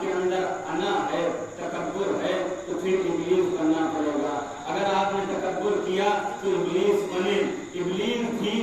आपके अंदर अना है, तकब्बुर है, तो फिर इब्लीस बनना पड़ेगा। अगर आपने तकब्बुर किया तो इब्लीस बने। इब्लीस भी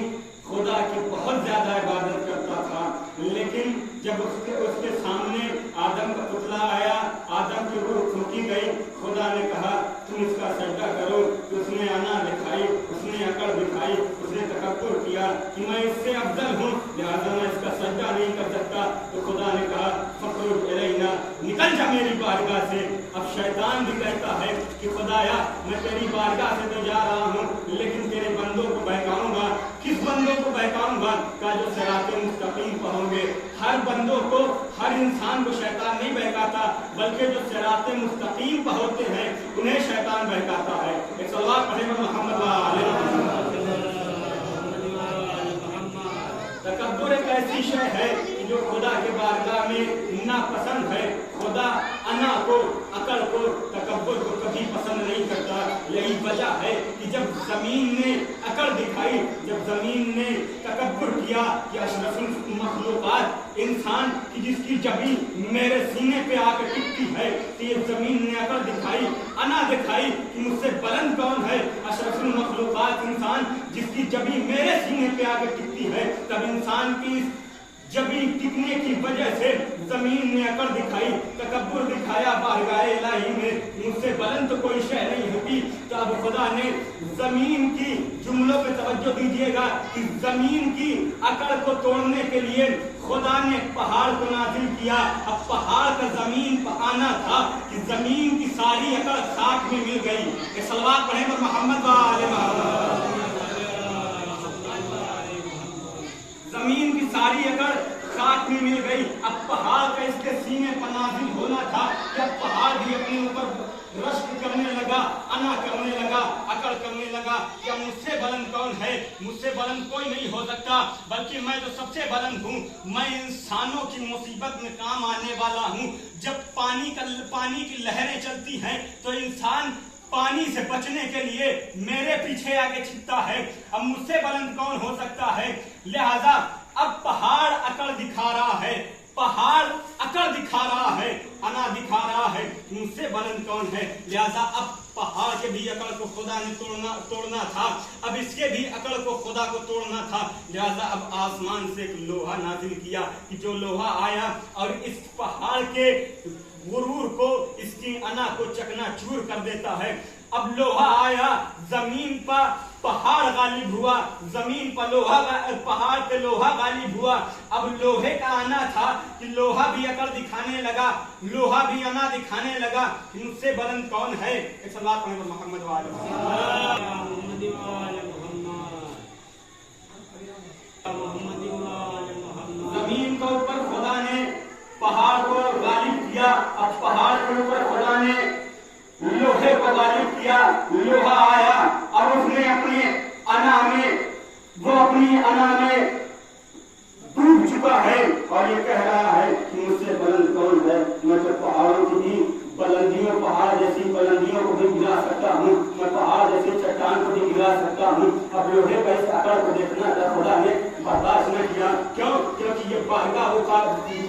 खुदा की बहुत ज्यादा इबादत करता था, लेकिन जब उसके सामने आदम का पुतला आया, आदम की रूह फूंकी गई, खुदा ने कहा तुम इसका सजदा करो, तो उसने अना दिखाई, उसने अकड़ दिखाई, उसने तकब्बुर किया कि मैं इससे अफजल हूँ, लिहाजा मैं इसका सजदा नहीं कर सकता। तो खुदा ने कहा फखरुज इलैना, निकल जा मेरी बारगाह से। अब शैतान भी कहता है कि खुदाया मैं तेरी बारगाह से तो जा रहा हूँ, लेकिन तेरे बंदों को बहकाऊंगा। किस बंदों को बहकाऊंगा? का जो सिराते मुस्तकीम पर होंगे। हर बंदों को, हर इंसान को शैतान नहीं बहकाता, बल्कि जो सिराते मुस्तकीम पर होते हैं उन्हें शैतान बहकाता है। एक सलवात पढ़े मोहम्मद तकब्बुर एक ऐसी शय है कि जो खुदा के बारगाह में नापसंद है। खुदा अना को, अकड़ को, तकब्बुर को कभी पसंद नहीं करता। यही वजह है कि जब जमीन ने अकड़ दिखाई, जब जमीन ने तकब्बुर किया कि अशरफुल मखलूकात इंसान की जिसकी जबी मेरे सीने पे आकर टिकती है, तो ये जमीन ने अकड़ दिखाई, अना दिखाई कि मुझसे बुलंद कौन है। अशरफुल मखलूकात इंसान जिसकी जबी मेरे सीने पे आकर टिकती है। तब इंसान की जबी टिकने की वजह से जमीन ने अकड़ दिखाई, तकब्बुर दिखाया बारगाह इलाही में, मुझसे बुलंद तो कोई शय नहीं होती। तो अब खुदा ने जमीन की, जुमलों पे तवज्जो दीजिएगा, कि जमीन की अकड़ को तोड़ने के लिए खुदा ने पहाड़ को नाजिल किया। अब पहाड़ का जमीन पर आना था कि जमीन की सारी अकड़ खाक में मिल गई। ये सलवात पढ़े पर मोहम्मद वाले मोहम्मद। जमीन की सारी अकड़ खाक में मिल गई। अब पहाड़ का इसके सीने पर नाजिल होना था। जब पहाड़ भी अपने ऊपर रश्क करने लगा, अना करने लगा, अकड़ करने लगा, क्या मुझसे बुलंद कौन है? मुझसे बुलंद कोई नहीं हो सकता, बल्कि मैं तो सबसे बुलंद हूँ। मैं इंसानों की मुसीबत में काम आने वाला हूँ। जब पानी की लहरें चलती हैं तो इंसान पानी से बचने के लिए मेरे पीछे आके छिपता है। अब मुझसे बुलंद कौन हो सकता है? लिहाजा अब पहाड़ अकड़ दिखा रहा है, पहाड़ अकड़ दिखा रहा है, अना दिखा रहा है, मुझसे बुलंद कौन है? लिहाजा अब पहाड़ के भी अकड़ को खुदा ने तोड़ना था। अब इसके भी अकड़ को खुदा को तोड़ना था। लिहाजा अब आसमान से एक लोहा नाजिल किया कि जो लोहा आया और इस पहाड़ के गुरूर को, इसकी अना को चकनाचूर कर देता है। अब लोहा आया, जमीन पर पहाड़ गालिब हुआ, जमीन पर लोहा, पहाड़ पे लोहा गालिब हुआ। अब लोहे का आना था कि लोहा भी अकड़ दिखाने लगा, लोहा भी अना दिखाने लगा कि मुझसे बुलंद कौन है? एक सलात पढ़े मोहम्मद वाले जमीन के ऊपर खुदा ने पहाड़ को गालिब किया। अब पहाड़ के ऊपर खुदा ने लोहे को गालिब किया। लोहा आया और उसने अपने अना में, वो अपनी अना में डूब चुका है और ये कह रहा है कि मुझसे बुलंद कौन है? मैं तो पहाड़ों की भी बुलंदियों, पहाड़ जैसी बुलंदियों को भी गिरा सकता हूँ, मैं पहाड़ जैसी चट्टान को भी गिरा सकता हूँ। अब लोहे का इस अकड़ को देखना था, खुदा ने बर्दाश्त न किया। क्यों? क्योंकि ये बारगाह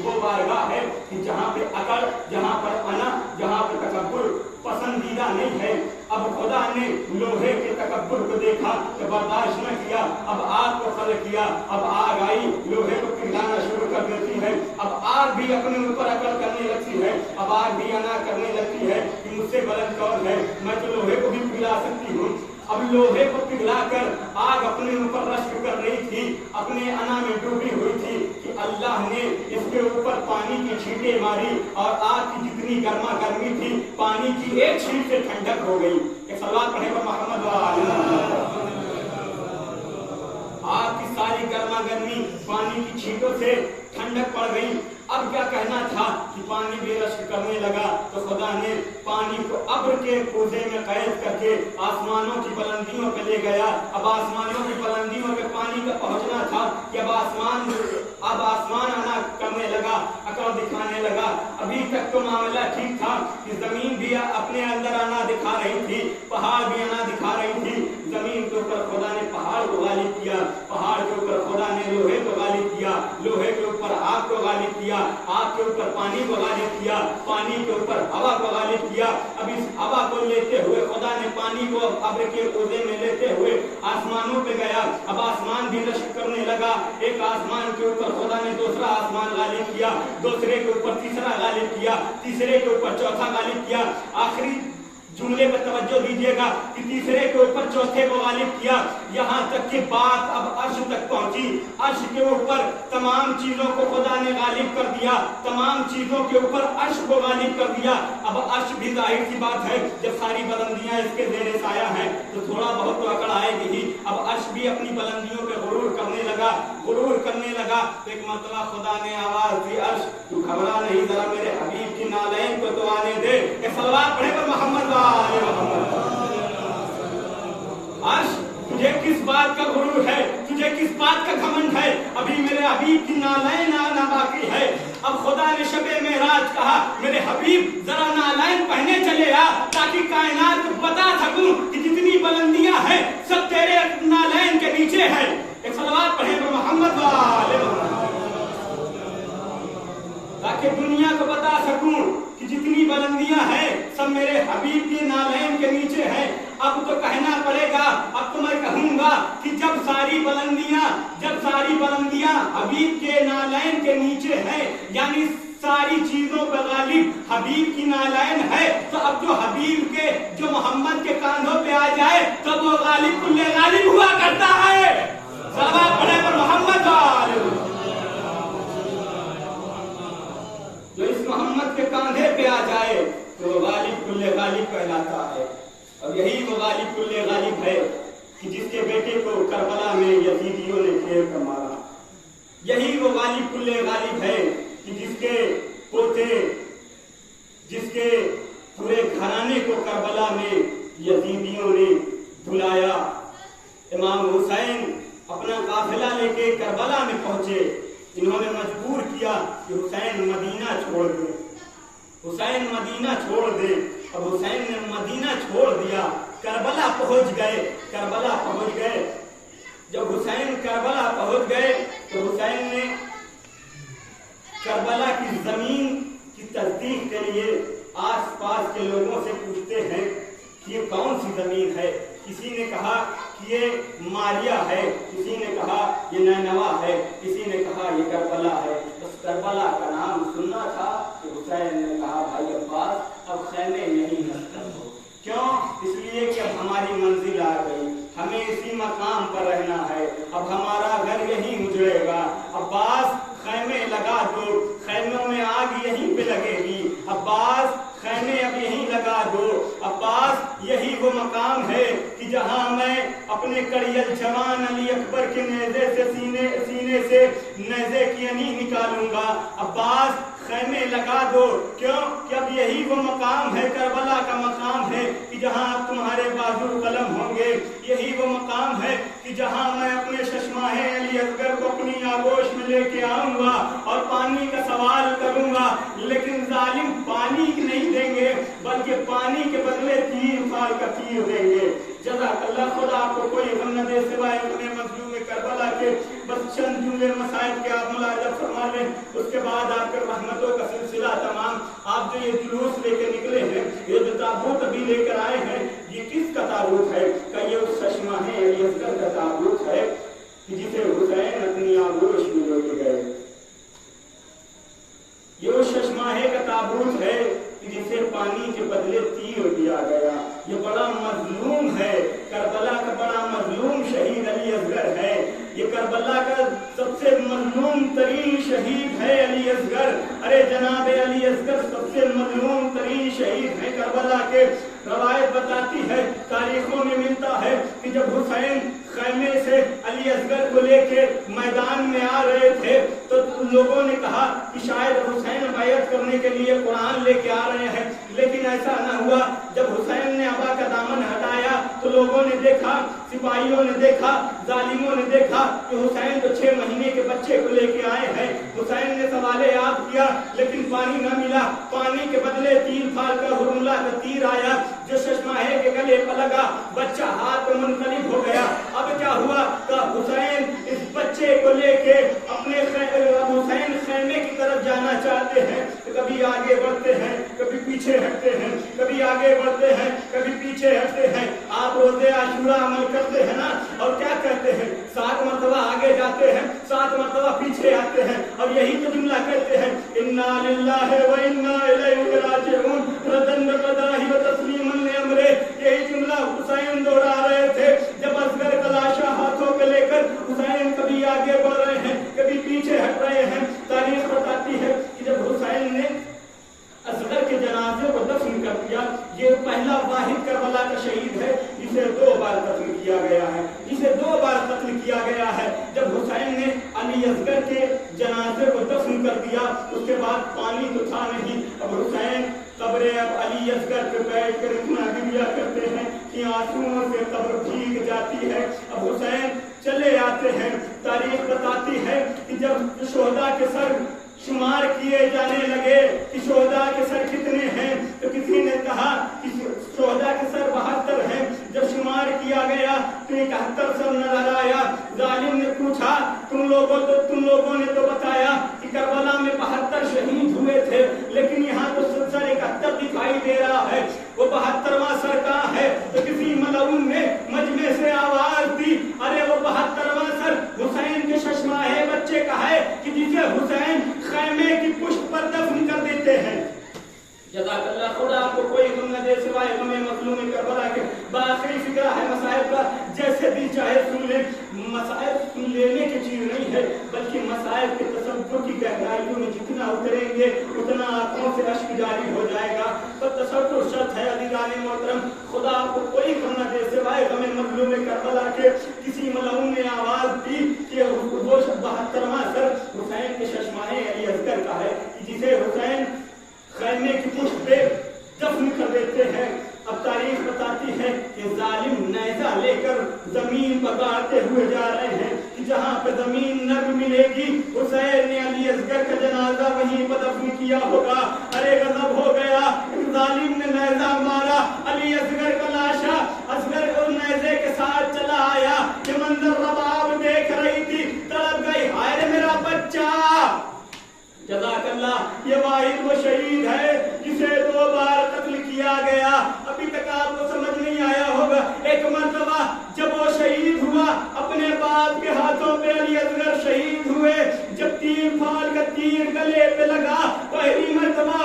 वो बारगाह है कि जहाँ पे अकड़, जहाँ पर अना, जहाँ पे तकब्बुर पसंदीदा नहीं है। अब खुदा ने लोहे के तकब्बुर को देखा तो बर्दाश्त न किया। अब आग को खल किया। अब आग आई, लोहे को पिघलाना शुरू कर देती है। अब आग भी अपने ऊपर अकड़ करने लगती है। अब आग भी अना करने लगती है कि मुझसे बुलंद कौन है? मैं तो लोहे को भी पिघला सकती हूँ। अब लोहे को पिघलाकर आग अपने ऊपर रश्क कर रही थी, अपने अना में डूबी हुई थी कि अल्लाह ने इसके ऊपर पानी की छींटे मारी और आग की जितनी गर्मा गर्मी थी, पानी की एक छींट से ठंडक हो गई। एक सलात पढ़े पर मोहम्मद आग की सारी गर्मा गर्मी पानी की छींटों से ठंडक पड़ गई। अब क्या कहना था कि पानी भी रश्क करने लगा, तो खुदा ने पानी को अब्र के कोझे में कैद करके आसमानों की बुलंदियों पे ले गया। अब आसमानों की बुलंदियों पे पानी का पहुंचना था कि अब आसमान आना करने लगा, अकड़ दिखाने लगा। अभी तक तो मामला ठीक था कि जमीन भी अपने अंदर आना दिखा रही थी, पहाड़ भी आना दिखा रही थी, जमीन के ऊपर खुदा ने पहाड़ को गालिब किया, पहाड़ के ऊपर खुदा ने लोहे को गालिब किया, लोहे के ऊपर आग को गालिब किया, आग के ऊपर पानी को गालिब किया, पानी के ऊपर हवा को गालिब किया। अब इस हवा को लेते हुए खुदा ने पानी को अब्र के ओहदे में लेते हुए आसमानों पे गया। अब आसमान भी रश्क करने लगा। एक आसमान के ऊपर खुदा ने दूसरा आसमान गालिब किया, दूसरे के ऊपर तीसरा गालिब किया, तीसरे के ऊपर चौथा गालिब किया। आखिरी जुमले पर तवज्जो दीजिएगा कि तीसरे के ऊपर चौथे को गालिब किया। यहाँ तक कि बात अब अर्श तक पहुंची। अर्श के ऊपर तमाम चीजों को खुदा ने गालिब कर दिया, तमाम चीजों के ऊपर अर्श को गालिब कर दिया। अब अर्श भी जाहिर सी बात है, जब सारी बुलंदियां इसके ज़ेरे साया हैं तो थोड़ा बहुत तो अकड़ आएगी ही। अब अर्श भी अपनी बुलंदियों पे गुरूर करने लगा, गुरूर करने लगा। एक मतलब खुदा ने आवाज दी, अर्श तू घबरा नहीं, जरा मेरे हबीब की नालैन को तो आने दे। सलवात पढ़े पर मोहम्मद अर्श, तुझे किस बात का गुरूर है, तुझे किस बात का घमंड है? अभी मेरे हबीब की नालैन आना बाकी है। अब खुदा ने शबे मेराज कहा, मेरे हबीब जरा नालैन पहने चले आ, ताकि कायनात को बता सकूं कि जितनी बुलंदियां हैं सब तेरे नालैन के नीचे है। एक सलवात पढ़े पर मोहम्मद वाले, ताकि दुनिया को बता सकूं कि जितनी बुलंदियां हैं सब मेरे हबीब की नालैन के नीचे हैं। अब तो कहना पड़ेगा, अब तो मैं कहूंगा कि जब सारी बुलंदियां हबीब के नालैन के नीचे हैं, यानी सारी चीजों पर गालिब हबीब की नालैन है, तो अब जो हबीब के, जो मोहम्मद के कांधों पे आ जाए तो वो गालिब कुल्ले गालिब हुआ करता है। सलावत पढ़े पर मोहम्मद वाले, जो इस मोहम्मद के कांधे पे आ जाए तो वो गालिब कुल्ले गालिब कहलाता है। अब यही वो गालिब कुल्ले गालिब है कि जिसके बेटे को करबला में यजीदियों ने घेर कर मारा। यही वो गालिब कुल्ले गालिब है कि जिसके पोते, जिसके पूरे घराने को करबला में यजीदियों ने बुलाया। इमाम हुसैन अपना काफिला लेके करबला में पहुंचे। इन्होंने मजबूर किया कि हुसैन मदीना छोड़ दे, हुसैन मदीना छोड़ दे। अब हुसैन ने मदीना छोड़ दिया, करबला पहुंच गए, करबला पहुंच गए। जब हुसैन करबला पहुंच गए तो हुसैन ने करबला की जमीन की तस्दीक के लिए आसपास के लोगों से पूछते हैं कि ये कौन सी जमीन है। किसी ने कहा कि ये मारिया है, किसी ने कहा ये नैनवा है, किसी ने कहा ये करबला है। बस करबला का नाम सुनना था कि हुसैन ने कहा, भाई अब्बास अब खैमे यहीं नस्तर हो। क्यों? इसलिए कि अब हमारी मंजिल आ गई, हमें इसी मकाम पर रहना है, अब हमारा घर यहीं उजड़ेगा। अब्बास खैमे लगा दो, खैमों में आग यहीं पे लगेगी। अब्बास खैमे अब यहीं लगा दो। अब्बास यही वो मकाम है कि जहां मैं अपने कड़ियल जवान अली अकबर के नेज़े से सीने से नेज़े की अनी निकालूंगा। अब्बास खैमे लगा दो। क्यों? कि अब यही वो मकाम है, करबला का मकाम है कि जहां तुम्हारे बाजू कलम होंगे। यही वो मकाम है कि जहां मैं अपने चश्माहे अली असगर को अपनी आगोश में लेके आऊंगा और पानी का सवाल करूंगा। लेकिन जालिम पानी नहीं देंगे, बल्कि पानी के बदले 3 साल का तीर देंगे। जज़ाकल्लाह, खुदा आपको कोई गम न दे सिवाय अपने मजलूम करबला के। बस चंद जुमले मसाइब के आप मुलाज़ा फरमा लें, उसके बाद आपके रहमतों का सिलसिला तमाम। आप जो ये जुलूस लेके निकले हैं, ये जो ताबूत अभी लेकर आए हैं, ये किसका ताबूत है? क्या ये उस चश्माहे अली असगर का ताबूत है कि जिसे हुसैन अपनी आगोश में लेके गए? ये उस चश्माहे का ताबूत है कि जिसे पानी के बदले तीर दिया गया। ये बड़ा मजलूम है, करबला का बड़ा मजलूम शहीद अली असगर है। ये करबला का सबसे मजलूम तरीन शहीद है अली असगर। अरे जनाब अली असगर सबसे मजलूम तरीन शहीद है करबला के। रवायत बताती है, तारीखों में मिलता है कि जब हुसैन खैमे से अली असगर को लेके मैदान में आ रहे थे तो लोगों ने कहा कि शायद हुसैन बैत करने के लिए कुरान लेके आ रहे हैं, लेकिन ऐसा न हुआ। जब हुसैन ने अबा का दामन हटाया तो लोगों ने देखा, सिपाहियों ने देखा, जालिमों ने देखा कि हुसैन तो 6 महीने के बच्चे को लेके आए हैं। हुसैन ने सवाले याद किया, लेकिन पानी न मिला। पानी के बदले 3 साल का हुरुला का तीर आया जो चश्माहे के गले पर लगा। बच्चा हाथ में मुनकलिब پیچھے ہٹتے ہیں, کبھی آگے بڑھتے ہیں, کبھی پیچھے ہٹتے ہیں. آپ روزے عاشورہ عمل کرتے ہیں نا, اور کیا کہتے ہیں, 7 مرتبہ آگے جاتے ہیں, 7 مرتبہ پیچھے آتے ہیں, اور یہی تو جملہ کہتے ہیں, انا للہ و انا الیہ راجعون ردن بقضائہ و تسلیما لامرہ. یہی جملہ حسین دوہرا رہے تھے جب اصغر کا لاشا ہاتھوں پہ لے کر حسین کبھی آگے بڑھ رہے ہیں, کبھی پیچھے ہٹ رہے ہیں. تاریخ بتاتی ہے کہ جب حسین نے اصغر کے جنازے کو دفن کر دیا, یہ پہلا واحد کربلا کا شہید ہے جسے 2 بار قتل کیا گیا ہے, جسے 2 بار قتل کیا گیا ہے. جب حسین نے علی اصغر کے جنازے کو دفن کر دیا, اس کے بعد پانی تو تھا نہیں. اب حسین قبر اب علی اصغر پہ بیٹھ کر اتنا گریا کرتے ہیں کہ آنسوؤں سے قبر بھیگ جاتی ہے. اب حسین چلے آتے ہیں. تاریخ بتاتی ہے کہ جب شہداء کے سر شمار کیے جانے لگے کہ شہداء کے سر کتنے ہیں, تو کسی نے کہا کہ شہداء کے سر 72 ہیں. جب شمار کیا گیا تو 71 سر نظر آیا. ظالم نے پوچھا, تم لوگوں نے تو بتایا کہ کربلا میں 72 شہید ہوئے تھے, لیکن یہاں تو سر 71 دکھائی دے رہا ہے, وہ 72واں سر کہاں ہے؟ تو کسی ملعون نے مجمع سے آواز دی, ارے وہ 72واں سر حسین کے ششماہے بچے کا ہے کہ جسے حسین خیمے کی پشت پر دفن کر دیتے ہیں. جزاک اللہ. خدا آپ کو کوئی غم نہ دے سوائے غم مظلوم کربلا کے. باخری فکرہ ہے مسائب کا, جیسے دل چاہے سن لیں. مسائب سن لینے کی چیز نہیں ہے, بلکہ مسائب کے تصور کی گہرائیوں میں جتنا اتریں گے اتنا آنکھوں سے اشک جاری ہو جائے گا. تو تصور شرط ہے عزیزان محترم. خدا آپ کو کوئی غم نہ دے سوائے غم مظلوم کربلا کے. کسی ملعون نے آواز دی کہ وہ 72واں سر حسین کے ششماہے علی اصغر کا ہے, جسے حسین خیمے کی پشت پہ دفن کر دیتے ہیں. اب تاریخ بتاتی ہے کہ ظالم نیزہ لے کر زمین پر گاڑتے ہوئے جا رہے ہیں کہ جہاں پہ زمین نرم ملے گی حسین نے علی اصغر کا جنازہ وہیں پر دفن کیا ہوگا. ارے غضب ہو گیا, ظالم نے نیزہ مارا, علی اصغر کا لاشا اصغر کو نیزے کے ساتھ چلا آیا. یہ منظر رباب دیکھ رہی تھی, تڑپ گئی, ہائے میرا بچہ. جزاک اللہ. یہ واحد وہ شہید ہے جسے 2 بار قتل کیا گیا. ابھی تک آپ کو سمجھ نہیں آیا ہوگا. ایک مرتبہ جب وہ شہید ہوا اپنے باپ کے ہاتھوں پہ علی اصغر شہید ہوئے. جب 3 پھال کا تیر گلے پہ لگا, پہلی مرتبہ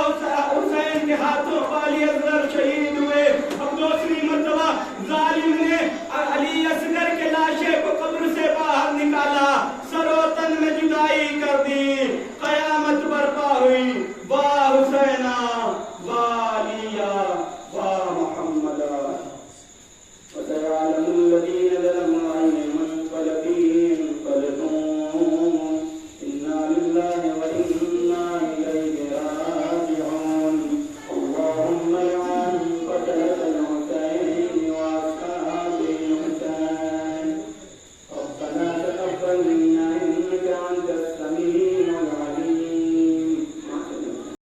حسین کے ہاتھوں پہ علی اصغر شہید ہوئے. اب دوسری مرتبہ ظالم نے علی اصغر کے لاشے کو قبر سے باہر نکالا, سر و تن میں جدائی کر دی, قیامت برپا ہوئی. واہ حسینہ